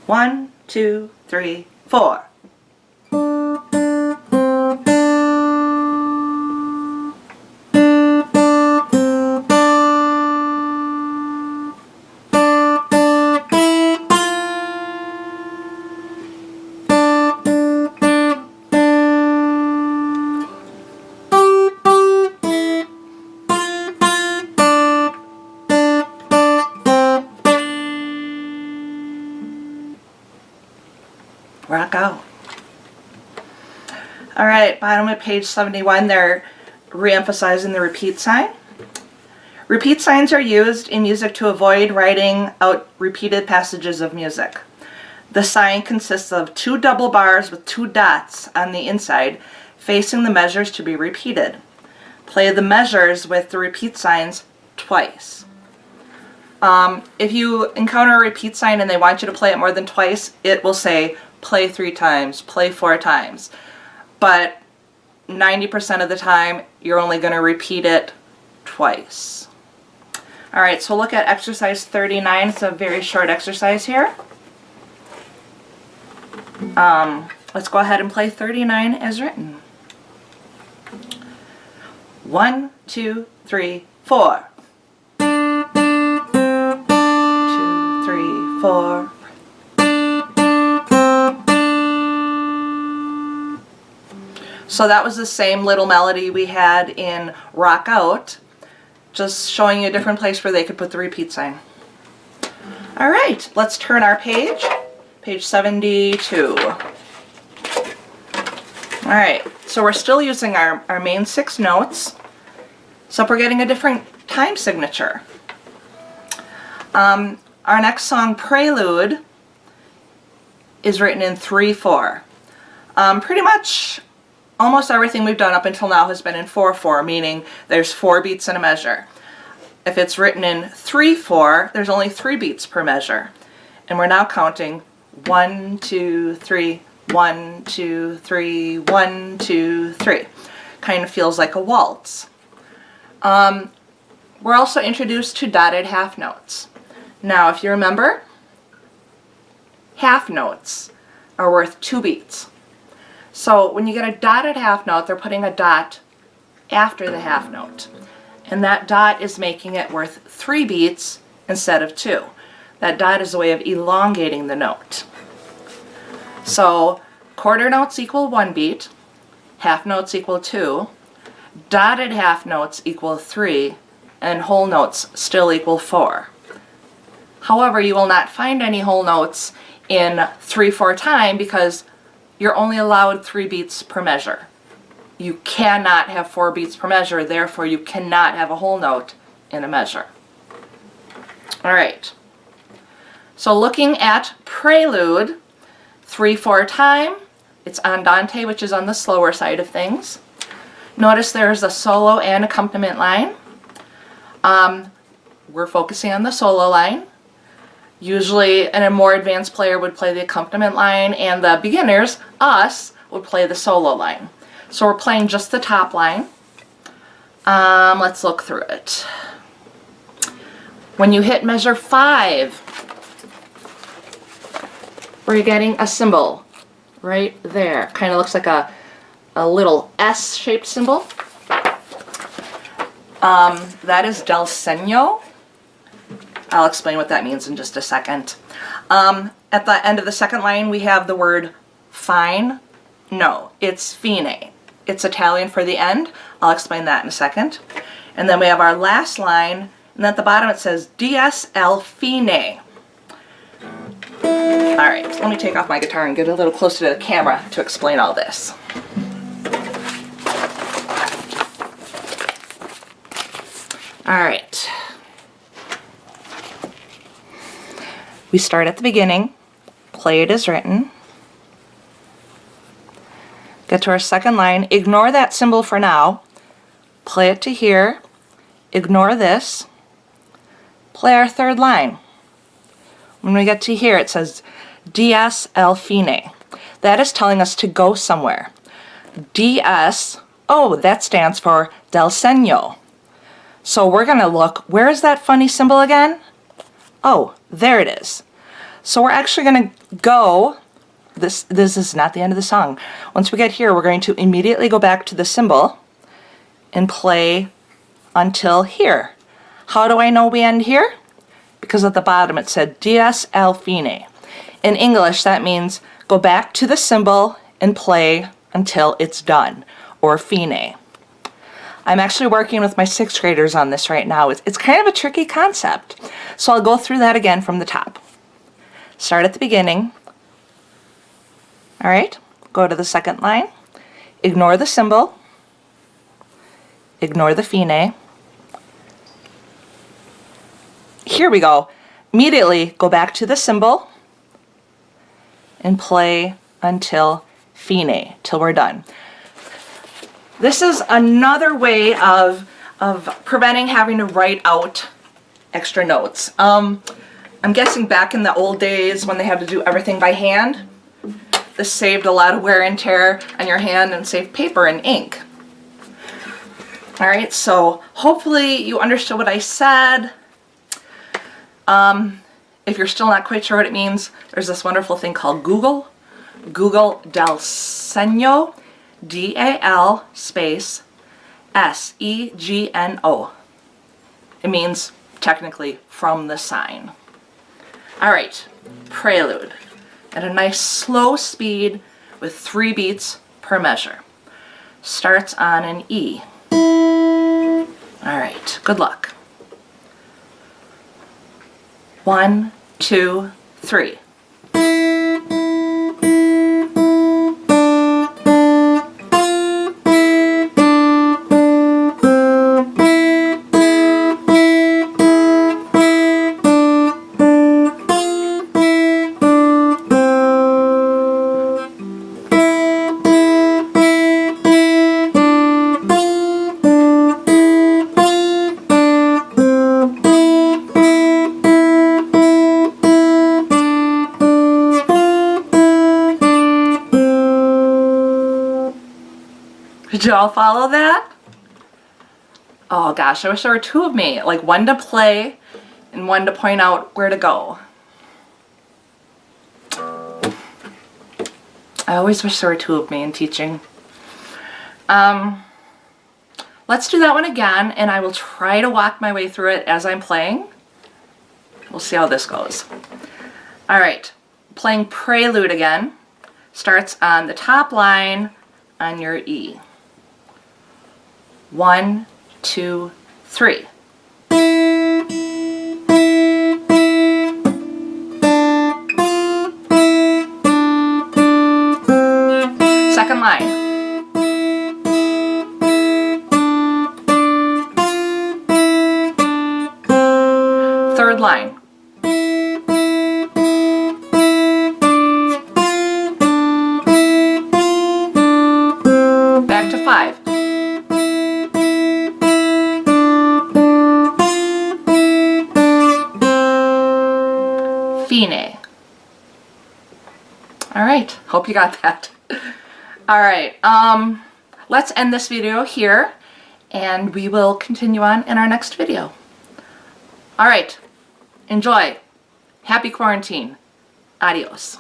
1, 2, 3, 4. Rock out. Alright, bottom of page 71, they're re-emphasizing the repeat sign. Repeat signs are used in music to avoid writing out repeated passages of music. The sign consists of 2 double bars with 2 dots on the inside facing the measures to be repeated. Play the measures with the repeat signs twice. If you encounter a repeat sign and they want you to play it more than twice, it will say play 3 times, play 4 times. But 90% of the time, you're only going to repeat it twice. Alright, so look at exercise 39. It's a very short exercise here. Let's go ahead and play 39 as written. 1, 2, 3, 4. 2, 3, 4. So that was the same little melody we had in Rock Out, just showing you a different place where they could put the repeat sign. Alright, let's turn our page, page 72. Alright, so we're still using our main 6 notes, except we're getting a different time signature. Our next song, Prelude, is written in 3/4. Pretty much almost everything we've done up until now has been in 4/4, meaning there's 4 beats in a measure. If it's written in 3/4, there's only 3 beats per measure. And we're now counting 1, 2, 3, 1, 2, 3, 1, 2, 3. Kind of feels like a waltz. We're also introduced to dotted half notes. Now, if you remember, half notes are worth 2 beats. So when you get a dotted half note, they're putting a dot after the half note. And that dot is making it worth 3 beats instead of 2. That dot is a way of elongating the note. So quarter notes equal 1 beat, half notes equal 2, dotted half notes equal 3, and whole notes still equal 4. However, you will not find any whole notes in 3/4 time because you're only allowed 3 beats per measure. You cannot have 4 beats per measure, therefore you cannot have a whole note in a measure. Alright, so looking at Prelude, 3/4 time, it's andante, which is on the slower side of things. Notice there's a solo and accompaniment line. We're focusing on the solo line. Usually a more advanced player would play the accompaniment line, and the beginners, us, would play the solo line. So we're playing just the top line. Let's look through it. When you hit measure 5, we're getting a symbol right there. Kind of looks like a little S-shaped symbol. That is del segno. I'll explain what that means in just a second. At the end of the second line, we have the word fine. No, it's fine. It's Italian for the end. I'll explain that in a second. And then we have our last line, and at the bottom it says Dies el fine. Alright, so let me take off my guitar and get a little closer to the camera to explain all this. Alright. We start at the beginning, play it as written, get to our second line, ignore that symbol for now, play it to here, ignore this, play our third line. When we get to here it says Dies el fine. That is telling us to go somewhere. Dies, oh, that stands for del segno. So we're going to look, where is that funny symbol again? Oh, there it is. So we're actually going to go, this is not the end of the song. Once we get here, we're going to immediately go back to the cymbal and play until here. How do I know we end here? Because at the bottom it said dies al fine. In English, that means go back to the cymbal and play until it's done, or fine. I'm actually working with my 6th graders on this right now. It's kind of a tricky concept. So I'll go through that again from the top. Start at the beginning. All right, go to the 2nd line. Ignore the cymbal. Ignore the fine. Here we go. Immediately go back to the cymbal and play until fine, till we're done. This is another way of preventing having to write out extra notes. I'm guessing back in the old days when they had to do everything by hand, this saved a lot of wear and tear on your hand and saved paper and ink. All right, so hopefully you understood what I said. If you're still not quite sure what it means, there's this wonderful thing called Google. Google del Segno, D-A-L space S-E-G-N-O. It means technically from the sign. All right, Prelude at a nice slow speed with 3 beats per measure. Starts on an E. All right, good luck. 1, 2, 3. Did y'all follow that? Oh gosh, I wish there were 2 of me, like one to play and one to point out where to go. I always wish there were 2 of me in teaching. Let's do that one again, and I will try to walk my way through it as I'm playing. We'll see how this goes. All right, playing Prelude again. Starts on the top line on your E. 1, 2, 3. Second line. Third line. Back to 5. Fine. All right, hope you got that. All right, let's end this video here, and we will continue on in our next video. All right, enjoy. Happy quarantine. Adios.